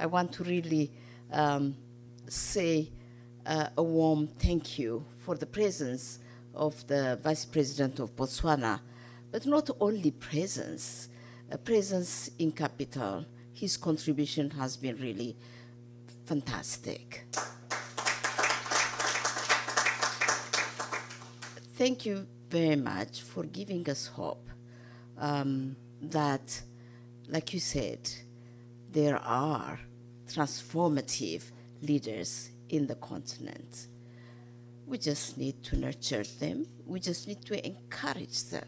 I want to really say a warm thank you for the presence of the Vice President of Botswana, but not only presence, presence in capital. His contribution has been really fantastic. Thank you very much for giving us hope that, like you said, there are transformative leaders in the continent. We just need to nurture them. We just need to encourage them.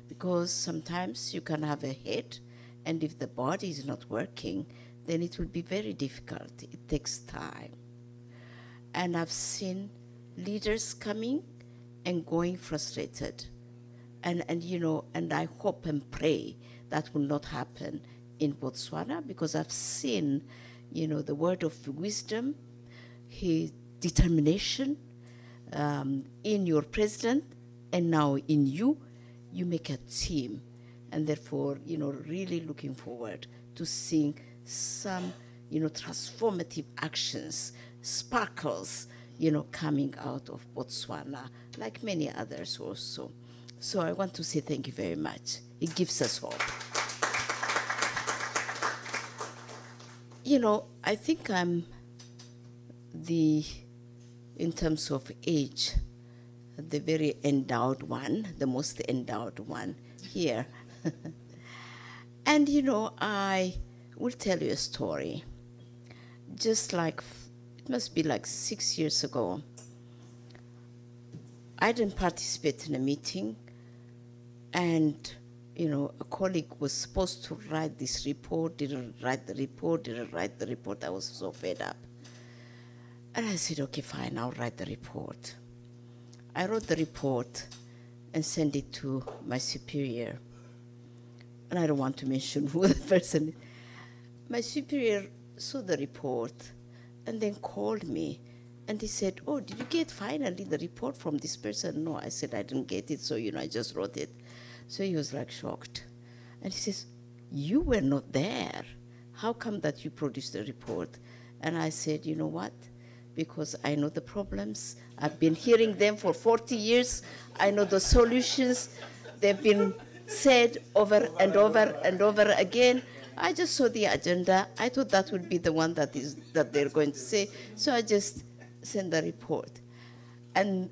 Because sometimes you can have a head, and if the body is not working, then it will be very difficult. It takes time. And I've seen leaders coming and going frustrated. And you know, and I hope and pray that will not happen in Botswana, because I've seen, you know, the word of wisdom, his determination in your president, and now in you. You make a team, and therefore, you know, really looking forward to seeing some, you know, transformative actions, sparkles, you know, coming out of Botswana, like many others also. So I want to say thank you very much. It gives us hope. You know, I think I'm in terms of age, the very endowed one, the most endowed one here. And, you know, I will tell you a story. Just like, it must be like 6 years ago, I didn't participate in a meeting, and, you know, a colleague was supposed to write this report, didn't write the report. I was so fed up. And I said, okay, fine, I'll write the report. I wrote the report and sent it to my superior. And I don't want to mention who the person is. My superior saw the report and then called me. And he said, oh, did you get finally the report from this person? No, I said, I didn't get it, so, you know, I just wrote it. So he was like shocked. And he says, you were not there. How come that you produced the report? And I said, you know what? Because I know the problems. I've been hearing them for 40 years. I know the solutions. They've been said over and over and over again. I just saw the agenda. I thought that would be the one that they're going to say. So I just sent the report. And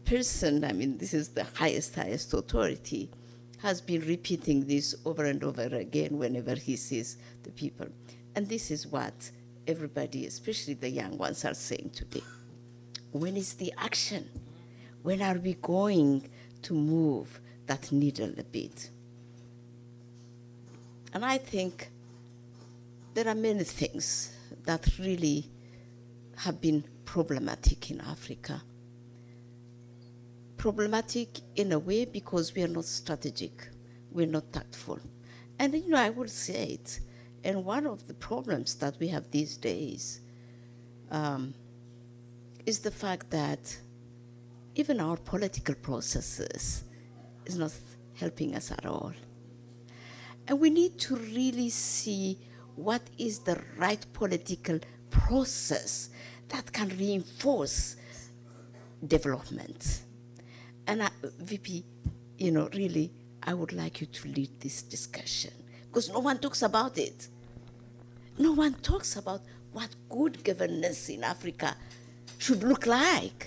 person, I mean, this is the highest authority, has been repeating this over and over again whenever he sees the people. And this is what everybody, especially the young ones, are saying today. When is the action? When are we going to move that needle a bit? And I think there are many things that really have been problematic in Africa. Problematic in a way because we are not strategic, we're not tactful. And you know, I would say it, and one of the problems that we have these days is the fact that even our political processes is not helping us at all. And we need to really see what is the right political process that can reinforce development. And VP, you know, really, I would like you to lead this discussion, because no one talks about it. No one talks about what good governance in Africa should look like.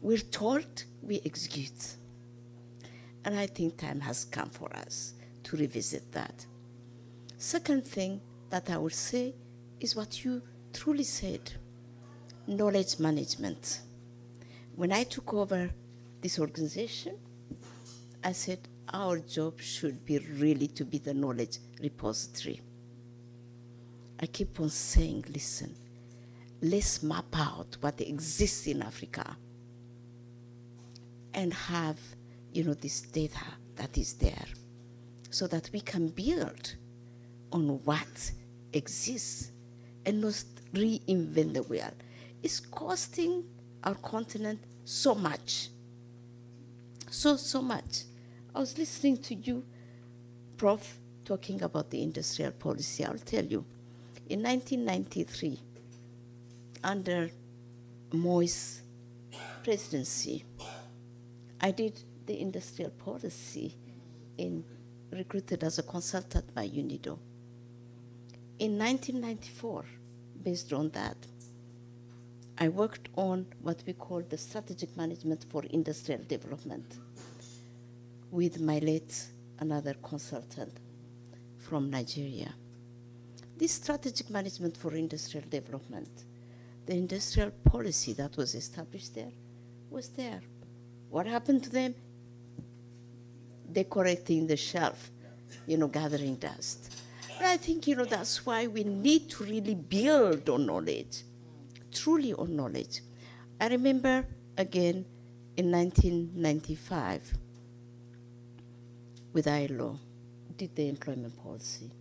We're told, we execute. And I think time has come for us to revisit that. Second thing that I would say is what you truly said, knowledge management. When I took over this organization, I said our job should be really to be the knowledge repository. I keep on saying, listen, let's map out what exists in Africa and have, you know, this data that is there so that we can build on what exists and not reinvent the wheel. It's costing our continent so much. So much. I was listening to you, Prof, talking about the industrial policy, I'll tell you. In 1993, under Moi's presidency, I did the industrial policy recruited as a consultant by UNIDO. In 1994, based on that, I worked on what we call the strategic management for industrial development with my late another consultant from Nigeria. This strategic management for industrial development, the industrial policy that was established there, was there. What happened to them? Decorating the shelf, gathering dust. But I think, that's why we need to really build on knowledge, truly on knowledge. I remember, again, in 1995, with ILO, did the employment policy.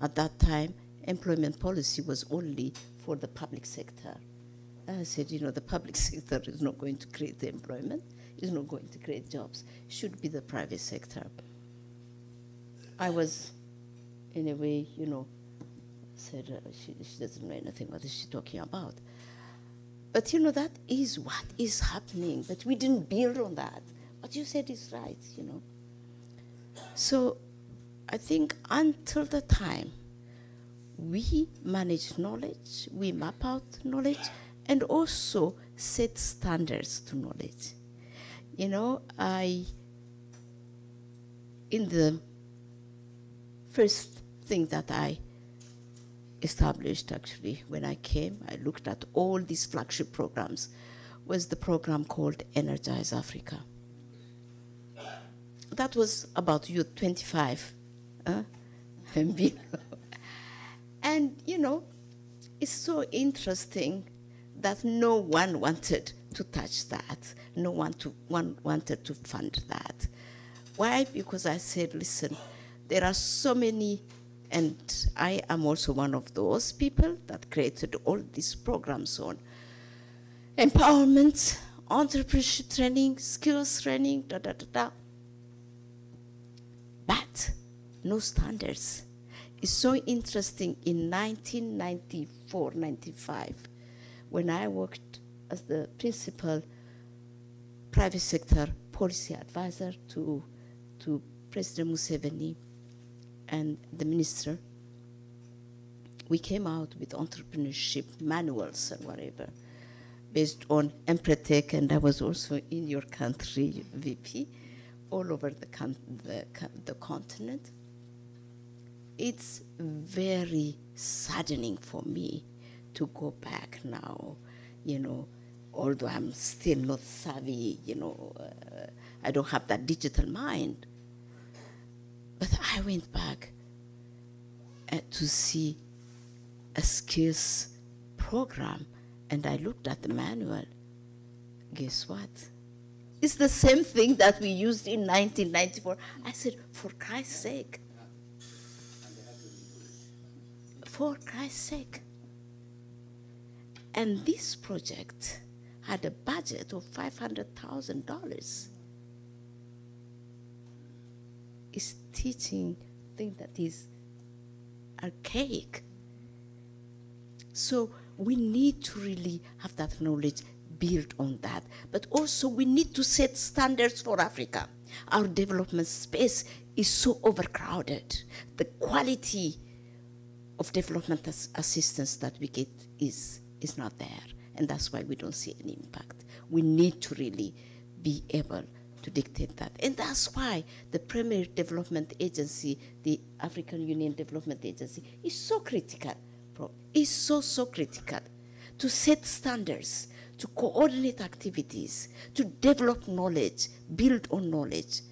At that time, employment policy was only for the public sector. I said, the public sector is not going to create the employment, is not going to create jobs. It should be the private sector. I was, in a way, said she doesn't know anything. What is she talking about? But, that is what is happening. But we didn't build on that. What you said is right, So I think until the time we manage knowledge, we map out knowledge, and also set standards to knowledge. In the first thing that I established, actually, when I came, I looked at all these flagship programs, was the program called Energize Africa. That was about youth 25 and below. And, it's so interesting that no one wanted to touch that. No one wanted to fund that. Why? Because I said, listen, there are so many, and I am also one of those people that created all these programs on empowerment, entrepreneurship training, skills training, But no standards. It's so interesting. In 1994-95, when I worked as the principal private sector policy advisor to President Museveni and the minister, we came out with entrepreneurship manuals and whatever, based on Empretech, and I was also in your country, VP, all over the continent. It's very saddening for me to go back now, although I'm still not savvy, I don't have that digital mind. But I went back to see a skills program, and I looked at the manual. Guess what? It's the same thing that we used in 1994. I said, for Christ's sake. For Christ's sake. And this project had a budget of $500,000. It's teaching thing that is archaic. So we need to really have that knowledge, build on that. But also we need to set standards for Africa. Our development space is so overcrowded. The quality of development assistance that we get is not there. And that's why we don't see any impact. We need to really be able to dictate that. And that's why the Premier Development Agency, the African Union Development Agency, is so critical. Is so critical to set standards, to coordinate activities, to develop knowledge, build on knowledge.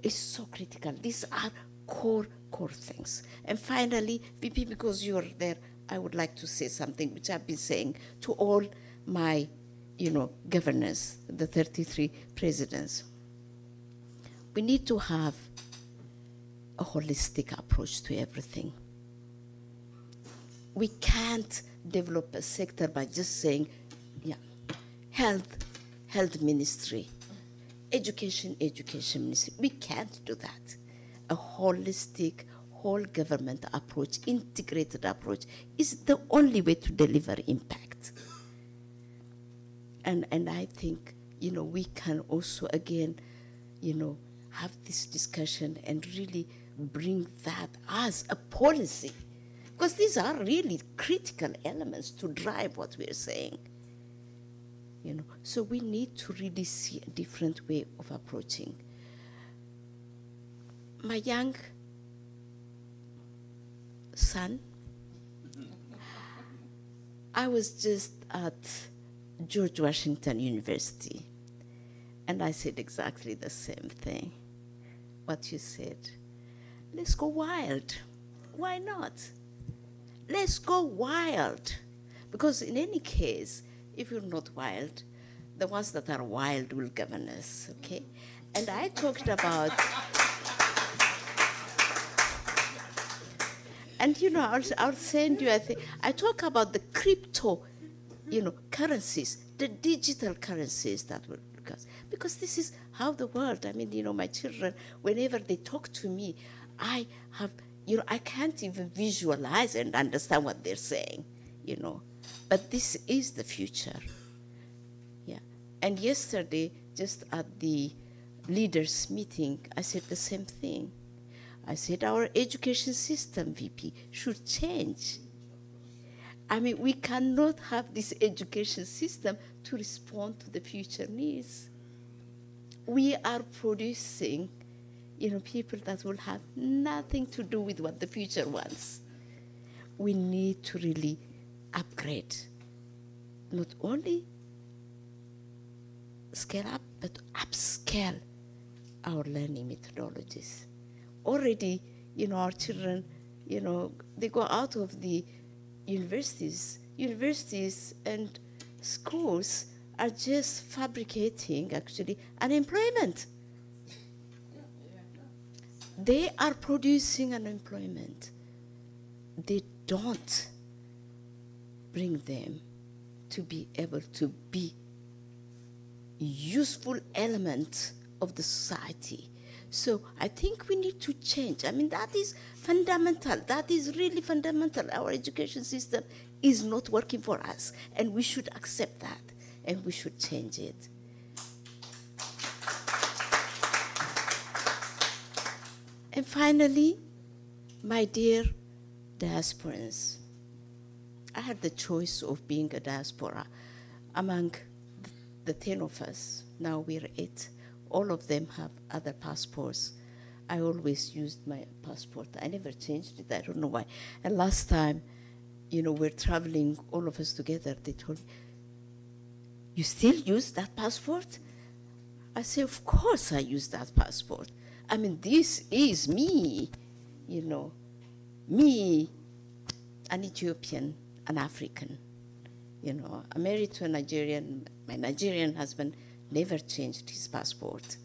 It's so critical. These are core things. And finally, VP, because you're there, I would like to say something which I've been saying to all my, governors, the 33 presidents. We need to have a holistic approach to everything. We can't develop a sector by just saying, health ministry, education ministry. We can't do that. a holistic, whole government approach, integrated approach, is the only way to deliver impact. And I think, we can also, again, have this discussion and really bring that as a policy. Because these are really critical elements to drive what we're saying. So we need to really see a different way of approaching. My young son, I was just at George Washington University, and I said exactly the same thing, what you said. Let's go wild. Why not? Let's go wild. Because in any case, if you're not wild, the ones that are wild will govern us, okay? And I talked about, and I'll send you, I talk about the crypto, currencies, the digital currencies that will, because this is how the world, my children, whenever they talk to me, I have, I can't even visualize and understand what they're saying, But this is the future. Yeah. And yesterday, just at the leaders' meeting, I said the same thing. I said our education system, VP, should change. We cannot have this education system to respond to the future needs. We are producing, people that will have nothing to do with what the future wants. We need to really upgrade, not only scale up, but upscale our learning methodologies. Already, our children, they go out of the universities and schools are just fabricating, actually, unemployment. They are producing unemployment. They don't bring them to be able to be useful element of the society. So I think we need to change. That is fundamental. That is really fundamental. Our education system is not working for us, and we should accept that, and we should change it. And finally, my dear diasporans, I had the choice of being a diaspora among the 10 of us. Now we're 8. All of them have other passports. I always used my passport. I never changed it. I don't know why. And last time, we're traveling, all of us together, they told me, you still use that passport? I said, of course I use that passport. This is me, me, an Ethiopian, an African. I'm married to a Nigerian. My Nigerian husband never changed his passport.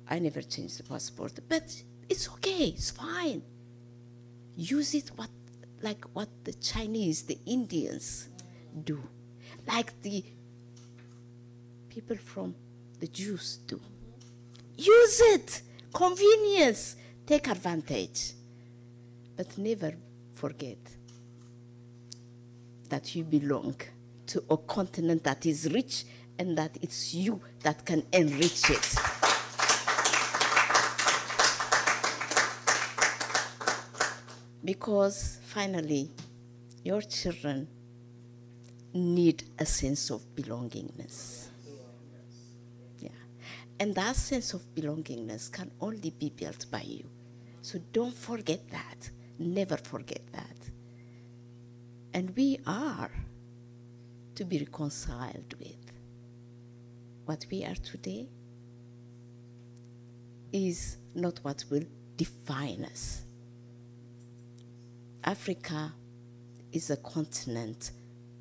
I never changed the passport, but it's okay, it's fine. Use it like what the Chinese, the Indians do, like the people from the Jews do. Use it, convenience, take advantage, but never forget that you belong to a continent that is rich and that it's you that can enrich it. Because finally, your children need a sense of belongingness. Yeah. And that sense of belongingness can only be built by you. So don't forget that. Never forget that. And we are to be reconciled with. What we are today is not what will define us. Africa is a continent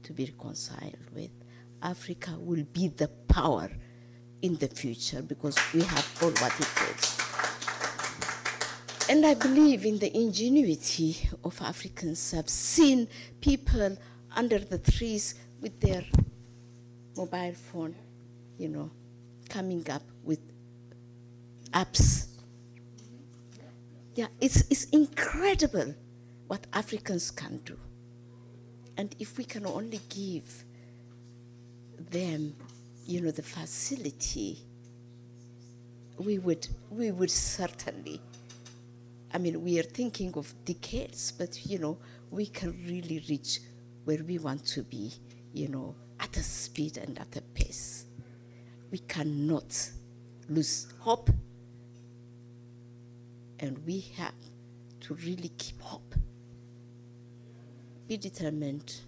to be reconciled with. Africa will be the power in the future because we have all what it takes. And I believe in the ingenuity of Africans. I've seen people under the trees with their mobile phone, coming up with apps. Yeah, it's incredible what Africans can do. And if we can only give them, you know, the facility, we would certainly, I mean, we are thinking of decades, but, you know, we can really reach where we want to be, you know, at a speed and at a pace. We cannot lose hope, and we have to really keep hope. Be determined.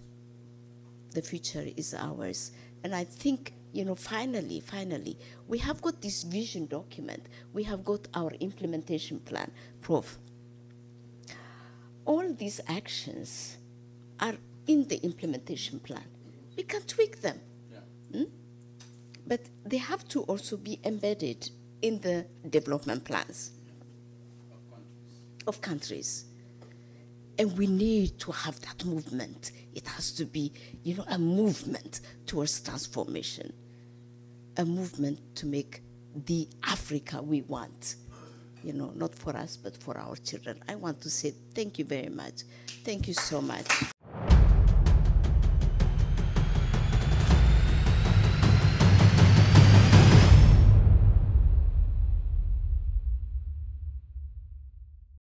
The future is ours. And I think, you know, finally, we have got this vision document. We have got our implementation plan. Prof, all these actions are in the implementation plan. We can tweak them. Yeah. But they have to also be embedded in the development plans of countries. And we need to have that movement. It has to be, you know, a movement towards transformation, a movement to make the Africa we want, you know, not for us, but for our children. I want to say thank you very much. Thank you so much.